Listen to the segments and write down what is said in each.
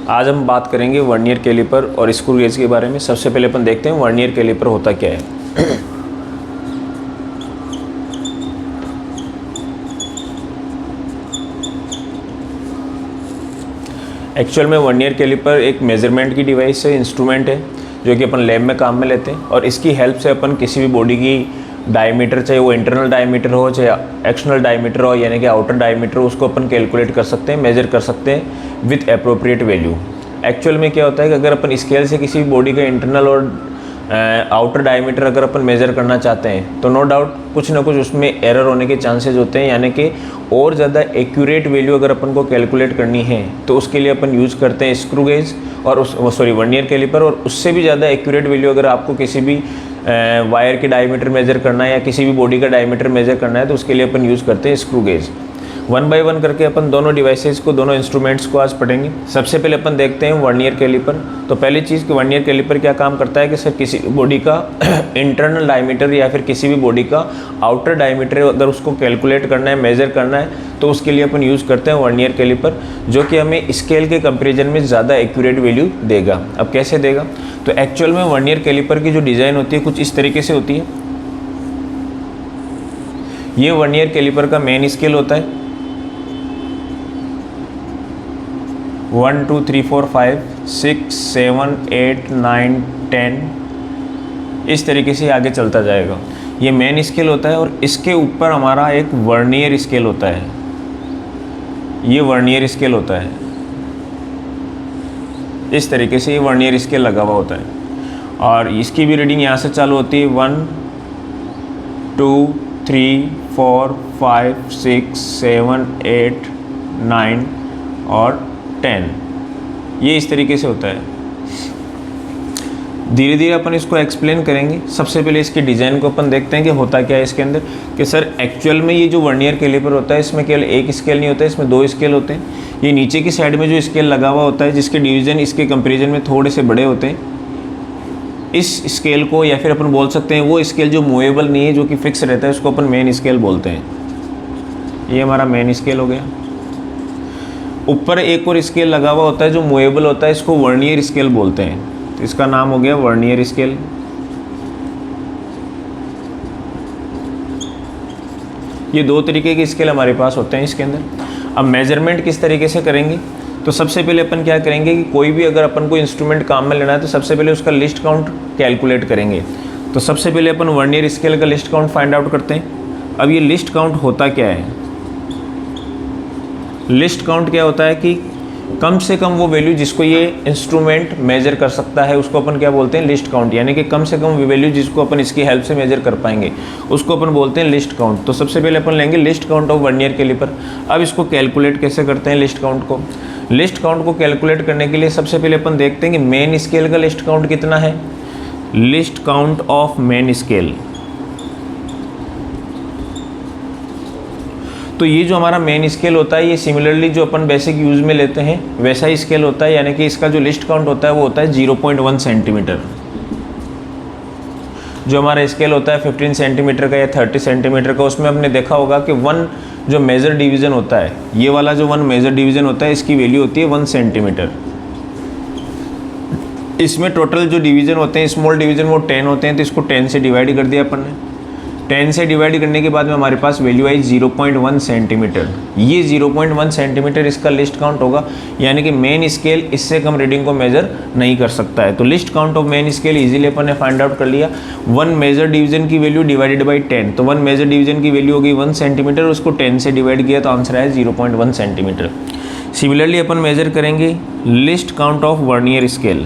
आज हम बात करेंगे वर्नियर कैलिपर और स्क्रू गेज के बारे में। सबसे पहले अपन देखते हैं वर्नियर कैलिपर होता क्या है। एक्चुअल में वर्नियर कैलिपर एक मेजरमेंट की डिवाइस है, इंस्ट्रूमेंट है जो कि अपन लैब में काम में लेते हैं और इसकी हेल्प से अपन किसी भी बॉडी की डायमीटर, चाहे वो इंटरनल डायमीटर हो चाहे एक्सटर्नल डायमीटर हो यानी कि आउटर डायमीटर हो, उसको अपन कैलकुलेट कर सकते हैं, मेजर कर सकते हैं विथ अप्रोप्रिएट वैल्यू। एक्चुअल में क्या होता है कि अगर अपन स्केल से किसी भी बॉडी का इंटरनल और आउटर डायमीटर अगर अपन मेज़र करना चाहते हैं तो नो डाउट कुछ ना कुछ उसमें एरर होने के चांसेस होते हैं, यानी कि और ज़्यादा एक्यूरेट वैल्यू अगर अपन को कैलकुलेट करनी है तो उसके लिए अपन यूज़ करते हैं स्क्रू गेज और वर्नियर कैलिपर। और उससे भी ज़्यादा एक्यूरेट वैल्यू अगर आपको किसी भी वायर के डायमीटर मेज़र करना है या किसी भी बॉडी का डायमीटर मेज़र करना है तो उसके लिए अपन यूज़ करते हैं screw gauge. One by one करके अपन दोनों डिवाइसेस को, दोनों इंस्ट्रूमेंट्स को आज पढ़ेंगे। सबसे पहले अपन देखते हैं वर्नियर कैलिपर। तो पहली चीज़ कि वर्नियर कैलिपर क्या काम करता है कि सर किसी बॉडी का इंटरनल डायमीटर या फिर किसी भी बॉडी का आउटर डायमीटर अगर उसको कैलकुलेट करना है, मेज़र करना है तो उसके लिए अपन यूज़ करते हैं वर्नियर कैलिपर, जो कि हमें स्केल के कंपेरिजन में ज़्यादा एक्यूरेट वैल्यू देगा। अब कैसे देगा? तो एक्चुअल में वर्नियर कैलिपर की जो डिज़ाइन होती है कुछ इस तरीके से होती है। ये वर्नियर कैलिपर का मेन स्केल होता है। 1 2 3 4 5 6 7 8 9 10 इस तरीके से आगे चलता जाएगा। ये मेन स्केल होता है और इसके ऊपर हमारा एक वर्नियर स्केल होता है। ये वर्नियर स्केल होता है, इस तरीके से ये वर्नियर स्केल लगा हुआ होता है और इसकी भी रीडिंग यहाँ से चालू होती है 1 2 3 4 5 6 7 8 9 और 10। ये इस तरीके से होता है। धीरे धीरे अपन इसको एक्सप्लेन करेंगे। सबसे पहले इसके डिज़ाइन को अपन देखते हैं कि होता क्या है इसके अंदर। कि सर एक्चुअल में ये जो वर्नियर कैलिपर होता है इसमें केवल एक स्केल नहीं होता है, इसमें दो स्केल होते हैं। ये नीचे की साइड में जो स्केल लगा हुआ होता है जिसके डिवीज़न इसके कंपेरिजन में थोड़े से बड़े होते हैं, इस स्केल को या फिर अपन बोल सकते हैं वो स्केल जो मूवेबल नहीं है, जो कि फिक्स रहता है, उसको अपन मेन स्केल बोलते हैं। ये हमारा मेन स्केल हो गया। ऊपर एक और स्केल लगा हुआ होता है जो मूवेबल होता है, इसको वर्नियर स्केल बोलते हैं। तो इसका नाम हो गया वर्नियर स्केल। ये दो तरीके के स्केल हमारे पास होते हैं इसके अंदर। अब मेजरमेंट किस तरीके से करेंगे? तो सबसे पहले अपन क्या करेंगे कि कोई भी अगर अपन को इंस्ट्रूमेंट काम में लेना है तो सबसे पहले उसका लिस्ट काउंट कैलकुलेट करेंगे। तो सबसे पहले अपन वर्नियर स्केल का लिस्ट काउंट फाइंड आउट करते हैं। अब ये लिस्ट काउंट होता क्या है? लिस्ट काउंट क्या होता है कि कम से कम वो वैल्यू जिसको ये इंस्ट्रूमेंट मेजर कर सकता है उसको अपन क्या बोलते हैं? Least count. यानी कि कम से कम वैल्यू जिसको अपन इसकी हेल्प से मेजर कर पाएंगे उसको अपन बोलते हैं लिस्ट काउंट। तो सबसे पहले अपन लेंगे least count of vernier calliper. अब इसको कैलकुलेट कैसे करते हैं लिस्ट काउंट को? लिस्ट काउंट को कैलकुलेट करने के लिए सबसे पहले अपन देखते हैं कि मेन स्केल का लिस्ट काउंट कितना है। Least count of main scale. तो ये जो हमारा मेन स्केल होता है ये सिमिलरली जो अपन बेसिक यूज़ में लेते हैं वैसा ही स्केल होता है, यानी कि इसका जो लिस्ट काउंट होता है वो होता है 0.1 सेंटीमीटर। जो हमारा स्केल होता है 15 सेंटीमीटर का या 30 सेंटीमीटर का, उसमें हमने देखा होगा कि वन जो मेजर डिवीज़न होता है, ये वाला जो वन मेजर डिवीज़न होता है इसकी वैल्यू होती है 1 सेंटीमीटर। इसमें टोटल जो डिवीज़न होते हैं स्मॉल डिवीज़न वो 10 होते हैं, तो इसको 10 से डिवाइड कर दिया अपन ने। 10 से डिवाइड करने के बाद में हमारे पास वैल्यू आई 0.1 सेंटीमीटर। ये 0.1 सेंटीमीटर इसका लिस्ट काउंट होगा, यानी कि मेन स्केल इससे कम रीडिंग को मेजर नहीं कर सकता है। तो least count of main scale easily अपन ने फाइंड आउट कर लिया। वन मेजर डिवीजन की वैल्यू डिवाइडेड बाई 10, तो वन मेजर डिवीजन की वैल्यू हो गई 1 सेंटीमीटर, उसको 10 से डिवाइड किया तो आंसर आया 0.1 सेंटीमीटर। सिमिलरली अपन मेजर करेंगे least count of vernier scale.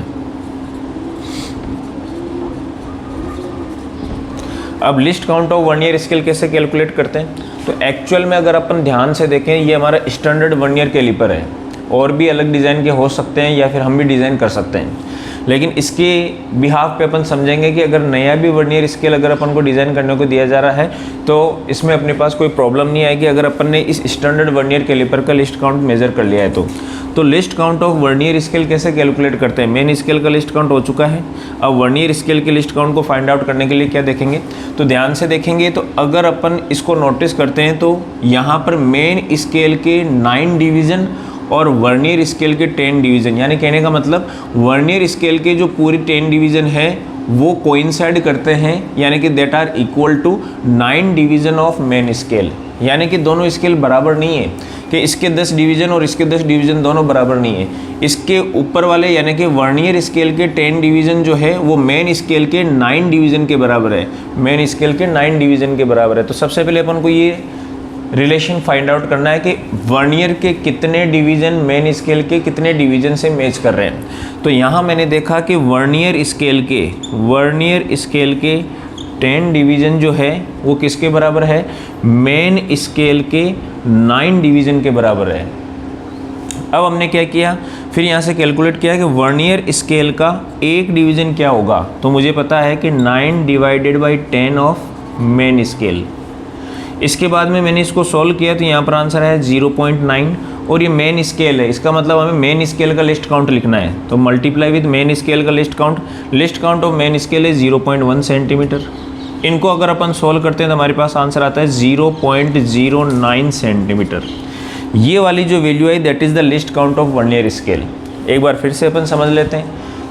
अब least count of vernier scale कैसे कैलकुलेट करते हैं? तो एक्चुअल में अगर अपन ध्यान से देखें ये हमारा स्टैंडर्ड वर्नियर कैलिपर है, और भी अलग डिज़ाइन के हो सकते हैं या फिर हम भी डिज़ाइन कर सकते हैं, लेकिन इसके बिहाफ पे अपन समझेंगे कि अगर नया भी वर्नियर स्केल अगर अपन को डिज़ाइन करने को दिया जा रहा है तो इसमें अपने पास कोई प्रॉब्लम नहीं आएगी अगर अपन ने इस स्टैंडर्ड वर्नियर कैलिपर का लिस्ट काउंट मेजर कर लिया है तो least count of vernier scale कैसे कैलकुलेट करते हैं? मेन स्केल का लिस्ट काउंट हो चुका है। अब वर्नियर स्केल के लिस्ट काउंट को फाइंड आउट करने के लिए क्या देखेंगे? तो ध्यान से देखेंगे तो अगर अपन इसको नोटिस करते हैं तो यहाँ पर मेन स्केल के 9 डिवीज़न और वर्नियर स्केल के 10 डिवीज़न, यानी कहने का मतलब वर्नियर स्केल के जो पूरी 10 डिवीज़न है वो कोइंसाइड करते हैं, यानी कि that are equal to 9 division of main scale. यानी कि दोनों स्केल बराबर नहीं है कि इसके 10 डिवीज़न और इसके 10 डिवीज़न दोनों बराबर नहीं है। इसके ऊपर वाले यानी कि वर्नियर स्केल के 10 डिवीज़न जो है वो मेन स्केल के 9 डिवीज़न के बराबर है, मेन स्केल के 9 डिवीज़न के बराबर है। तो सबसे पहले अपन को ये रिलेशन फाइंड आउट करना है कि वर्नियर के कितने डिवीज़न मेन स्केल के कितने डिवीज़न से मैच कर रहे हैं। तो यहाँ मैंने देखा कि वर्नियर स्केल के 10 डिवीज़न जो है वो किसके बराबर है, मेन स्केल के 9 डिवीज़न के बराबर है। अब हमने क्या किया, फिर यहाँ से कैलकुलेट किया कि वर्नियर स्केल का एक डिवीज़न क्या होगा। तो मुझे पता है कि 9 divided by 10 of main scale. इसके बाद में मैंने इसको सॉल्व किया तो यहाँ पर आंसर है 0.9 और ये मेन स्केल है, इसका मतलब हमें मेन स्केल का लिस्ट काउंट लिखना है। तो मल्टीप्लाई विद मेन स्केल का least count of main scale है 0.1 सेंटीमीटर। इनको अगर अपन सॉल्व करते हैं तो हमारे पास आंसर आता है 0.09 सेंटीमीटर। ये वाली जो वैल्यू है that is the least count of vernier scale. एक बार फिर से अपन समझ लेते हैं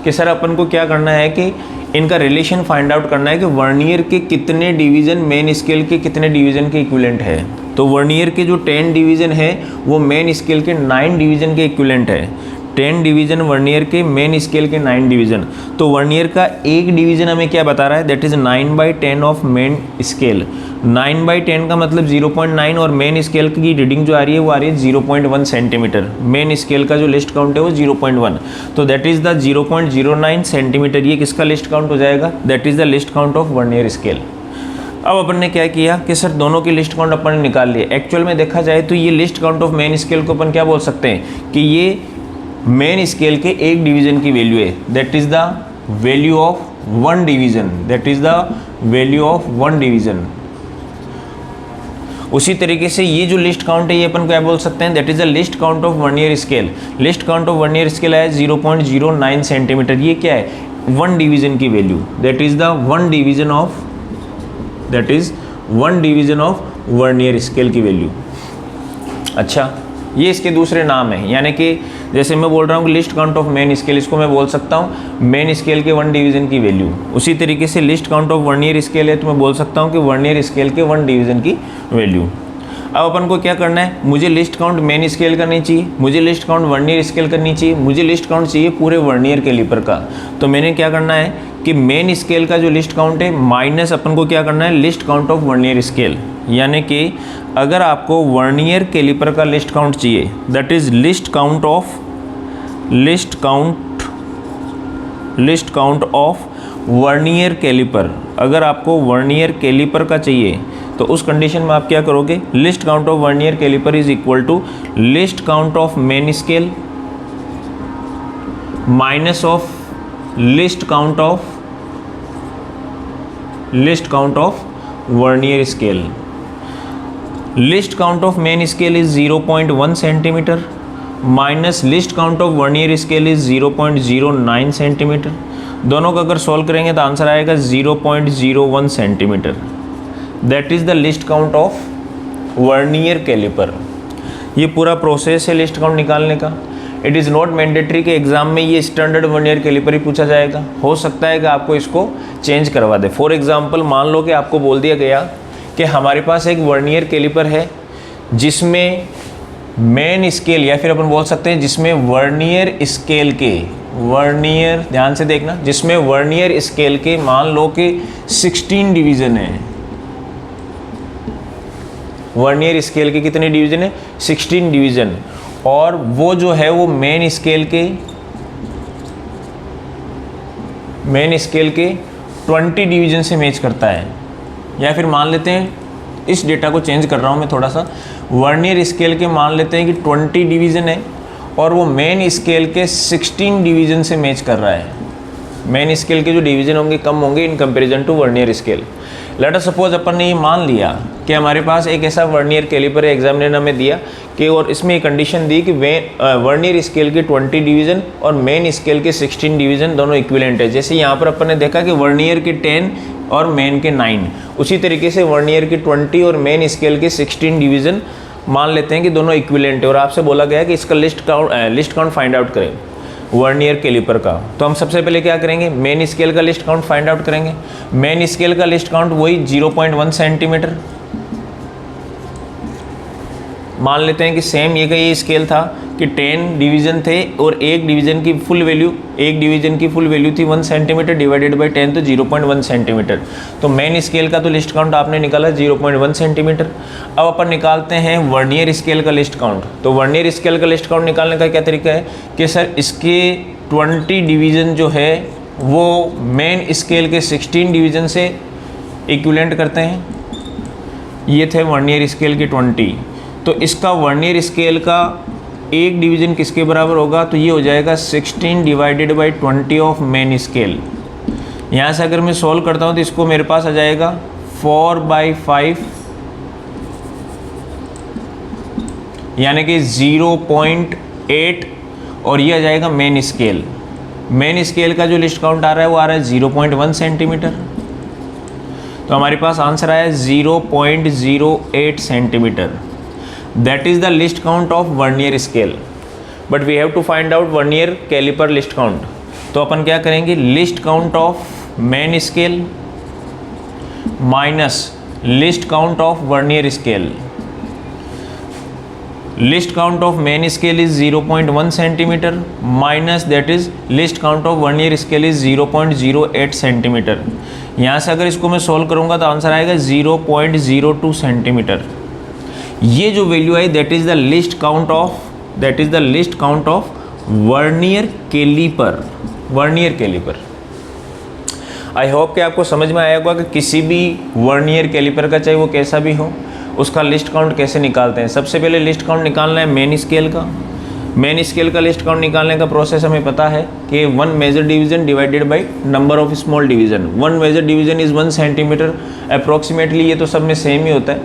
कि सर अपन को क्या करना है कि इनका रिलेशन फाइंड आउट करना है कि वर्नियर के कितने डिवीज़न मेन स्केल के कितने डिवीज़न के इक्विवेलेंट है। तो वर्नियर के जो 10 डिवीज़न है वो मेन स्केल के 9 डिवीज़न के इक्विवेलेंट है। 10 डिवीज़न वर्नियर के मेन स्केल के 9 डिवीज़न। तो वर्नियर का एक डिवीज़न हमें क्या बता रहा है, that is 9/10 of main scale. 9/10 का मतलब 0.9 और मेन स्केल की रीडिंग जो आ रही है वो आ रही है 0.1 सेंटीमीटर। मेन स्केल का जो लिस्ट काउंट है वो 0.1, तो दैट इज़ द 0.09 सेंटीमीटर। ये किसका लिस्ट काउंट हो जाएगा, that is the least count of vernier scale. अब अपन ने क्या किया कि सर दोनों की लिस्ट काउंट अपन ने निकाल लिए। एक्चुअल में देखा जाए तो ये list count of main scale को अपन क्या बोल सकते हैं कि ये मेन स्केल के एक डिवीज़न की वैल्यू है, that is the value of one division, that is the value of one division. उसी तरीके से ये जो लिस्ट काउंट है ये अपन क्या बोल सकते हैं, that is the least count of vernier scale. Least count of vernier scale है 0.09 सेंटीमीटर। ये क्या है, वन डिवीज़न की value, that is the one division of, that is one division of vernier scale की वैल्यू। अच्छा, ये इसके दूसरे नाम है, यानी कि जैसे मैं बोल रहा हूँ कि list count of main scale, इसको मैं बोल सकता हूँ मेन स्केल के वन डिवीज़न की वैल्यू। उसी तरीके से list count of vernier scale है तो मैं बोल सकता हूँ कि वर्नियर स्केल के वन डिवीज़न की वैल्यू। अब अपन को क्या करना है, मुझे लिस्ट काउंट मेन स्केल करनी चाहिए, मुझे लिस्ट काउंट वर्नियर स्केल करनी चाहिए, मुझे लिस्ट काउंट चाहिए पूरे वर्नियर कैलिपर का। तो मैंने क्या करना है कि मेन स्केल का जो लिस्ट काउंट है माइनस अपन को क्या करना है least count of vernier scale. यानी कि अगर आपको वर्नियर कैलिपर का लिस्ट काउंट चाहिए, that is least count of vernier calliper. अगर आपको वर्नियर कैलिपर का चाहिए तो उस कंडीशन में आप क्या करोगे, least count of vernier calliper is equal to least count of main scale minus of least count of vernier scale. Least count of main scale is 0.1 centimetre minus least count of vernier scale is 0.09 centimetre. दोनों का अगर solve करेंगे तो answer आएगा 0.01 centimetre. That is the least count of vernier calliper. ये पूरा process है least count निकालने का। इट इज़ नॉट मैंडेटरी कि एग्जाम में ये स्टैंडर्ड वर्नियर कैलिपर ही पूछा जाएगा, हो सकता है कि आपको इसको चेंज करवा दे। फॉर एग्जांपल मान लो कि आपको बोल दिया गया कि हमारे पास एक वर्नियर कैलिपर है जिसमें मेन स्केल, या फिर अपन बोल सकते हैं जिसमें वर्नियर स्केल के, वर्नियर ध्यान से देखना, जिसमें वर्नियर स्केल के मान लो कि 16 डिवीज़न है। वर्नियर स्केल के कितने डिवीज़न है, 16 डिवीज़न। और वो जो है वो मेन स्केल के 20 डिवीज़न से मैच करता है। या फिर मान लेते हैं, इस डेटा को चेंज कर रहा हूँ मैं थोड़ा सा, वर्नियर स्केल के मान लेते हैं कि 20 डिवीज़न है और वो मेन स्केल के 16 डिवीज़न से मैच कर रहा है। मेन स्केल के जो डिवीज़न होंगे कम होंगे in comparison to vernier scale. Let us suppose अपन ने ये मान लिया कि हमारे पास एक ऐसा वर्नियर कैलिपर एग्जामिनर ने हमें दिया कि, और इसमें एक कंडीशन दी कि वर्नियर स्केल के 20 डिवीज़न और मेन स्केल के 16 डिवीज़न दोनों इक्विवेलेंट है। जैसे यहाँ पर अपन ने देखा कि वर्नियर के 10 और मेन के 9, उसी तरीके से वर्नियर के 20 और मेन स्केल के 16 डिवीज़न मान लेते हैं कि दोनों इक्विवेलेंट है और आपसे बोला गया है कि इसका लिस्ट काउंट फाइंड आउट करें वर्नियर कैलिपर का। तो हम सबसे पहले क्या करेंगे, मेन स्केल का लिस्ट काउंट फाइंड आउट करेंगे। मेन स्केल का लिस्ट काउंट वही 0.1 सेंटीमीटर। मान लेते हैं कि सेम ये स्केल था कि 10 डिवीज़न थे और एक डिवीज़न की फुल वैल्यू थी 1 सेंटीमीटर डिवाइडेड बाई 10 तो 0.1 सेंटीमीटर। तो मेन स्केल का तो लिस्ट काउंट आपने निकाला 0.1 सेंटीमीटर। अब अपन निकालते हैं वर्नियर स्केल का लिस्ट काउंट। तो वर्नियर स्केल का लिस्ट काउंट निकालने का क्या तरीका है कि सर इसके 20 डिवीज़न जो है वो मेन स्केल के 16 डिवीज़न से इक्विवेलेंट करते हैं। ये थे वर्नियर स्केल के 20। तो इसका वर्नियर स्केल का एक डिवीज़न किसके बराबर होगा, तो ये हो जाएगा 16 divided by 20 of main scale. यहाँ से अगर मैं सॉल्व करता हूँ तो इसको मेरे पास आ जाएगा 4/5 यानी कि 0.8 और ये आ जाएगा मेन स्केल। मेन स्केल का जो लिस्ट काउंट आ रहा है वो आ रहा है 0.1 सेंटीमीटर। तो हमारे पास आंसर आया 0.08 centimetre. That is the list count of vernier scale. But we have to find out vernier caliper list count. तो अपन क्या करेंगे, list count of main scale minus list count of vernier scale. List count of main scale is 0.1 centimeter minus that is list count of vernier scale is 0.08 centimetre. यहाँ से अगर इसको मैं solve करूँगा तो आंसर आएगा 0.02 सेंटीमीटर। ये जो वैल्यू आई that is the least count of vernier calliper. I hope कि आपको समझ में आया होगा कि किसी भी वर्नियर कैलिपर का चाहे वो कैसा भी हो उसका लिस्ट काउंट कैसे निकालते हैं। सबसे पहले लिस्ट काउंट निकालना है मेन स्केल का। मेन स्केल का लिस्ट काउंट निकालने का प्रोसेस हमें पता है कि 1 major division divided by number of small division. 1 major division is 1 centimetre approximately, ये तो सब में सेम ही होता है।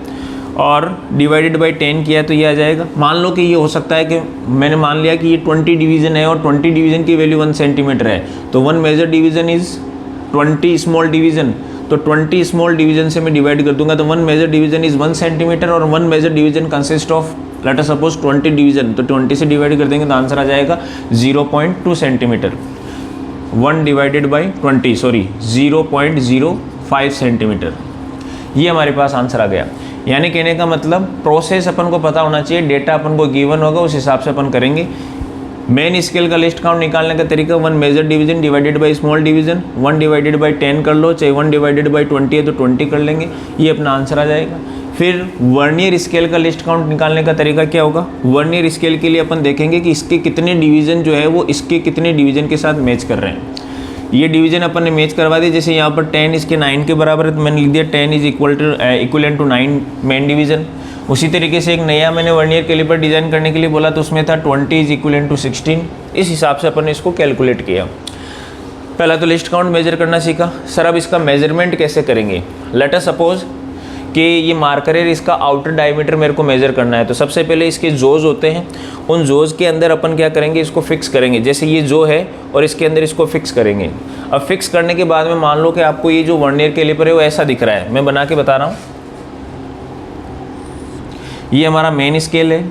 और डिवाइडेड बाई 10 किया तो ये आ जाएगा। मान लो कि ये हो सकता है कि मैंने मान लिया कि ये 20 डिवीज़न है और 20 डिवीज़न की वैल्यू 1 सेंटीमीटर है, तो 1 major division is 20 small division. तो 20 स्मॉल डिवीज़न से मैं डिवाइड कर दूंगा तो 1 मेजर डिवीज़न इज़ 1 सेंटीमीटर और 1 major division consist of let us suppose 20 division. तो 20 से डिवाइड कर देंगे तो आंसर आ जाएगा 0.2 सेंटीमीटर। 1 divided by 20 0.05 centimetre. ये हमारे पास आंसर आ गया। यानी कहने का मतलब प्रोसेस अपन को पता होना चाहिए, डेटा अपन को गिवन होगा उस हिसाब से अपन करेंगे। मेन स्केल का लिस्ट काउंट निकालने का तरीका 1 major division divided by small division. 1 divided by 10 कर लो, चाहे 1 डिवाइडेड बाई 20 है तो 20 कर लेंगे, ये अपना आंसर आ जाएगा। फिर वर्नियर स्केल का लिस्ट काउंट निकालने का तरीका क्या होगा, वर्नियर स्केल के लिए अपन देखेंगे कि इसके कितने डिवीज़न जो है वो इसके कितने डिवीज़न के साथ मैच कर रहे हैं। ये डिवीज़न अपन ने मैच करवा दी। जैसे यहाँ पर 10 इसके 9 के बराबर है तो मैंने लिख दिया 10 is equivalent to 9 main division. उसी तरीके से एक नया मैंने वर्नियर कैलिपर डिज़ाइन करने के लिए बोला तो उसमें था 20 इज इक्वलेंट टू 16। इस हिसाब से अपन ने इसको कैलकुलेट किया। पहला तो लिस्ट काउंट मेजर करना सीखा। सर अब इसका मेजरमेंट कैसे करेंगे। लेट अस सपोज कि ये मार्कर है, इसका आउटर डायमीटर मेरे को मेज़र करना है। तो सबसे पहले इसके जोज़ होते हैं, उन जोज़ के अंदर अपन क्या करेंगे, इसको फिक्स करेंगे। जैसे ये जो है और इसके अंदर इसको फिक्स करेंगे। अब फिक्स करने के बाद में मान लो कि आपको ये जो वर्नियर कैलिपर है वो ऐसा दिख रहा है, मैं बना के बता रहा हूँ। ये हमारा मेन स्केल है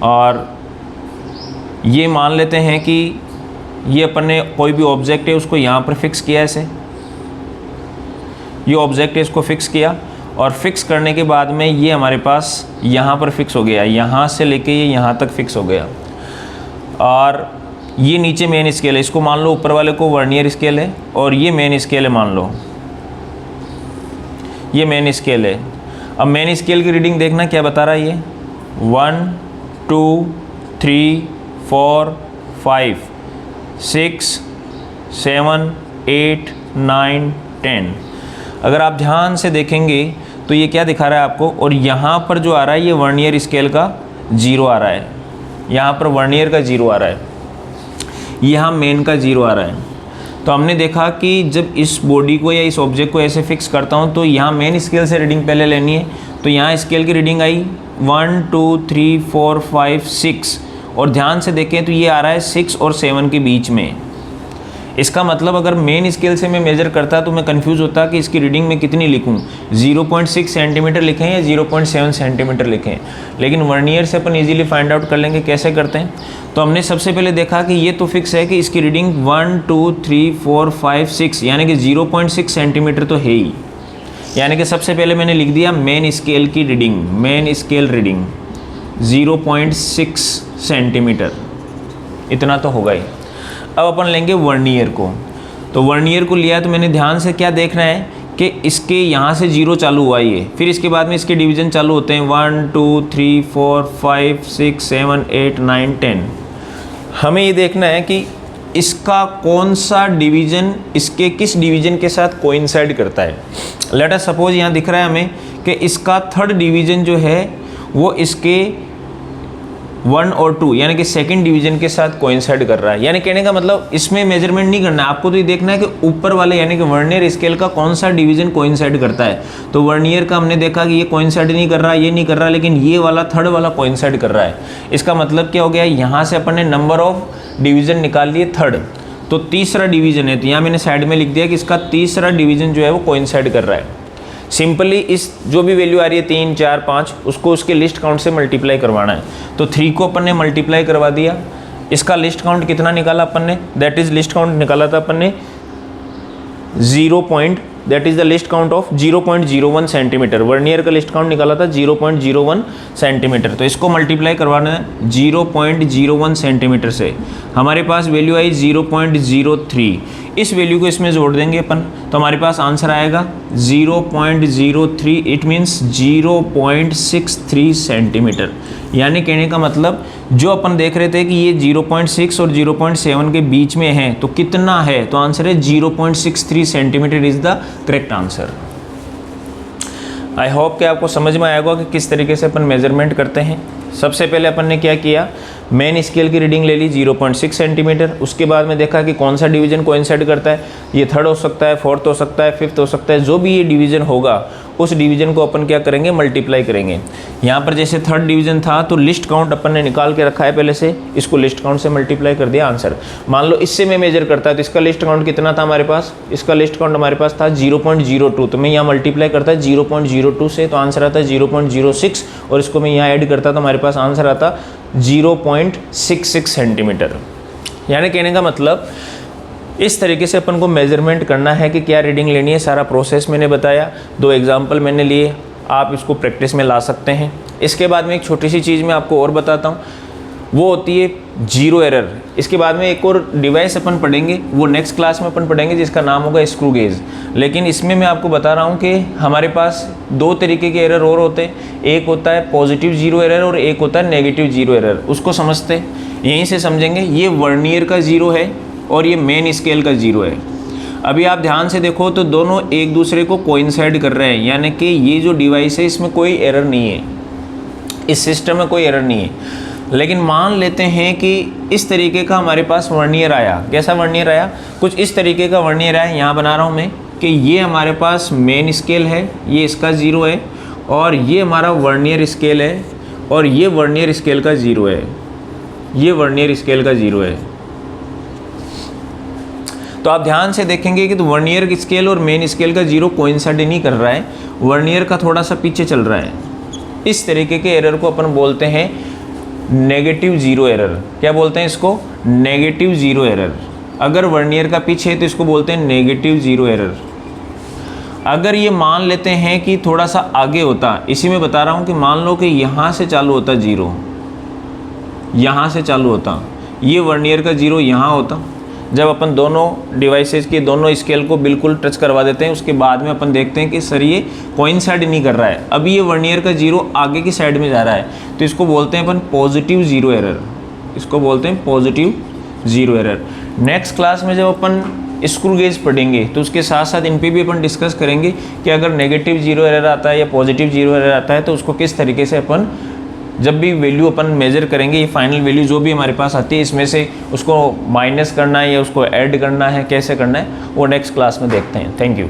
और ये मान लेते हैं कि ये अपन ने कोई भी ऑब्जेक्ट है उसको यहाँ पर फिक्स किया ऐसे, ये ऑब्जेक्ट है इसको फिक्स किया और फिक्स करने के बाद में ये हमारे पास यहाँ पर फिक्स हो गया, यहाँ से लेके ये यहाँ तक फिक्स हो गया। और ये नीचे मेन स्केल है, इसको मान लो ऊपर वाले को वर्नियर स्केल है और ये मेन स्केल है, मान लो ये मेन स्केल है। अब मेन स्केल की रीडिंग देखना क्या बता रहा है, ये 1 2 3 4 5 6 7 8 9 10। अगर आप ध्यान से देखेंगे तो ये क्या दिखा रहा है आपको, और यहाँ पर जो आ रहा है ये वर्नियर स्केल का 0 आ रहा है, यहाँ पर वर्नियर का 0 आ रहा है, यहाँ मेन का 0 आ रहा है। तो हमने देखा कि जब इस बॉडी को या इस ऑब्जेक्ट को ऐसे फिक्स करता हूँ तो यहाँ मेन स्केल से रीडिंग पहले लेनी है। तो यहाँ स्केल की रीडिंग आई 1 2 3 4 5 6 और ध्यान से देखें तो ये आ रहा है 6 और 7 के बीच में। इसका मतलब अगर मेन स्केल से मैं मेज़र करता तो मैं कंफ्यूज होता कि इसकी रीडिंग में कितनी लिखूं, 0.6 सेंटीमीटर लिखें या 0.7 सेंटीमीटर लिखें। लेकिन वर्नियर से अपन इजीली फाइंड आउट कर लेंगे। कैसे करते हैं, तो हमने सबसे पहले देखा कि ये तो फिक्स है कि इसकी रीडिंग 1 2 3 4 5 6 यानी कि 0.6 सेंटीमीटर तो है ही। यानी कि सबसे पहले मैंने लिख दिया मेन स्केल की reading, main scale reading 0.6 centimetre, इतना तो होगा ही। अब अपन लेंगे वर्नियर को। तो वर्नियर को लिया तो मैंने ध्यान से क्या देखना है कि इसके यहाँ से 0 चालू हुआ ये, फिर इसके बाद में इसके डिवीज़न चालू होते हैं 1 2 3 4 5 6 7 8 9 10। हमें ये देखना है कि इसका कौन सा डिवीज़न इसके किस डिवीज़न के साथ कोइंसाइड करता है। लेट अस सपोज यहाँ दिख रहा है हमें कि इसका थर्ड डिवीज़न जो है वो इसके 1 और 2 यानी कि सेकंड डिवीजन के साथ कोइंसाइड कर रहा है। यानी कहने का मतलब इसमें मेजरमेंट नहीं करना है आपको, तो ये देखना है कि ऊपर वाले यानी कि वर्नियर स्केल का कौन सा डिवीजन कोइंसाइड करता है। तो वर्नियर का हमने देखा कि ये कोइंसाइड नहीं कर रहा, ये नहीं कर रहा, लेकिन ये वाला थर्ड वाला कोइंसाइड कर रहा है। इसका मतलब क्या हो गया, यहाँ से अपन ने नंबर ऑफ डिवीजन निकाल लिए थर्ड, तो तीसरा डिवीजन है। तो यहाँ मैंने साइड में लिख दिया कि इसका तीसरा डिवीजन जो है वो कोइंसाइड कर रहा है। सिंपली इस जो भी वैल्यू आ रही है 3 4 5 उसको उसके लिस्ट काउंट से मल्टीप्लाई करवाना है। तो 3 को अपन ने मल्टीप्लाई करवा दिया, इसका लिस्ट काउंट कितना निकाला अपन ने, दैट इज लिस्ट काउंट निकाला था अपन ने 0. The least count of 0.01 centimetre. Vernier का लिस्ट काउंट निकाला था 0.01 सेंटीमीटर। तो इसको मल्टीप्लाई करवाना है 0.01 सेंटीमीटर से, हमारे पास वैल्यू आई 0.03। इस वैल्यू को इसमें जोड़ देंगे अपन, तो हमारे पास आंसर आएगा 0.03। It means 0.63 centimetre. यानी कहने का मतलब जो अपन देख रहे थे कि ये 0.6 और 0.7 के बीच में है, तो कितना है, तो आंसर है 0.63 centimetre is the correct answer. I hope कि आपको समझ में आएगा कि किस तरीके से अपन मेजरमेंट करते हैं। सबसे पहले अपन ने क्या किया, मेन स्केल की रीडिंग ले ली 0.6 सेंटीमीटर। उसके बाद में देखा कि कौन सा डिवीज़न कोइंसाइड करता है, ये थर्ड हो सकता है, फोर्थ हो सकता है, फिफ्थ हो सकता है, जो भी ये डिवीज़न होगा उस डिवीज़न को अपन क्या करेंगे, मल्टीप्लाई करेंगे। यहाँ पर जैसे थर्ड डिवीज़न था तो लिस्ट काउंट अपन ने निकाल के रखा है पहले से, इसको लिस्ट काउंट से मल्टीप्लाई कर दिया आंसर। मान लो इससे मैं मेजर करता है तो इसका लिस्ट काउंट कितना था हमारे पास, इसका लिस्ट काउंट हमारे पास था 0.02, तो मैं यहाँ मल्टीप्लाई करता 0.02 से, तो आंसर आता 0.06, और इसको मैं यहाँ ऐड करता तो हमारे पास आंसर आता 0.66 सेंटीमीटर। यानी कहने का मतलब इस तरीके से अपन को मेजरमेंट करना है कि क्या रीडिंग लेनी है। सारा प्रोसेस मैंने बताया, 2 एग्जाम्पल मैंने लिए, आप इसको प्रैक्टिस में ला सकते हैं। इसके बाद में एक छोटी सी चीज़ मैं आपको और बताता हूँ, वो होती है जीरो एरर। इसके बाद में एक और डिवाइस अपन पढ़ेंगे, वो नेक्स्ट क्लास में अपन पढ़ेंगे, जिसका नाम होगा स्क्रू गेज। लेकिन इसमें मैं आपको बता रहा हूँ कि हमारे पास 2 तरीके के एरर और होते हैं, एक होता है पॉजिटिव जीरो एरर और एक होता है नेगेटिव जीरो एरर। उसको समझते यहीं से समझेंगे। ये वर्नियर का जीरो है और ये मेन स्केल का जीरो है। अभी आप ध्यान से देखो तो दोनों एक दूसरे को कोइंसाइड कर रहे हैं, यानी कि ये जो डिवाइस है इसमें कोई एरर नहीं है, इस सिस्टम में कोई एरर नहीं है। लेकिन मान लेते हैं कि इस तरीके का हमारे पास वर्नियर आया। कैसा वर्नियर आया, कुछ इस तरीके का वर्नियर आया। यहाँ बना रहा हूँ मैं कि ये हमारे पास मेन स्केल है, ये इसका ज़ीरो है, और ये हमारा वर्नियर स्केल है, और ये वर्नियर स्केल का ज़ीरो है, ये वर्नियर स्केल का ज़ीरो है। तो आप ध्यान से देखेंगे कि तो वर्नियर स्केल और मेन स्केल का जीरो कोइंसाइड नहीं कर रहा है, वर्नियर का थोड़ा सा पीछे चल रहा है। इस तरीके के एरर को अपन बोलते हैं नेगेटिव जीरो एरर। क्या बोलते हैं इसको, नेगेटिव जीरो एरर। अगर वर्नियर का पीछे है तो इसको बोलते हैं नेगेटिव जीरो एरर। अगर ये मान लेते हैं कि थोड़ा सा आगे होता, इसी में बता रहा हूँ कि मान लो कि यहाँ से चालू होता जीरो, यहाँ से चालू होता, ये वर्नियर का जीरो यहाँ होता। जब अपन दोनों डिवाइसेस के दोनों स्केल को बिल्कुल टच करवा देते हैं, उसके बाद में अपन देखते हैं कि सर ये कोइंसाइड नहीं कर रहा है, अभी ये वर्नियर का जीरो आगे की साइड में जा रहा है, तो इसको बोलते हैं अपन पॉजिटिव जीरो एरर। इसको बोलते हैं positive zero error. Next class में जब अपन स्क्रू गेज पढ़ेंगे तो उसके साथ साथ इन पे भी अपन डिस्कस करेंगे कि अगर नेगेटिव जीरो एरर आता है या पॉजिटिव जीरो एरर आता है तो उसको किस तरीके से अपन जब भी वैल्यू अपन मेज़र करेंगे, ये फाइनल वैल्यू जो भी हमारे पास आती है इसमें से उसको माइनस करना है या उसको ऐड करना है, कैसे करना है, वो नेक्स्ट क्लास में देखते हैं। Thank you.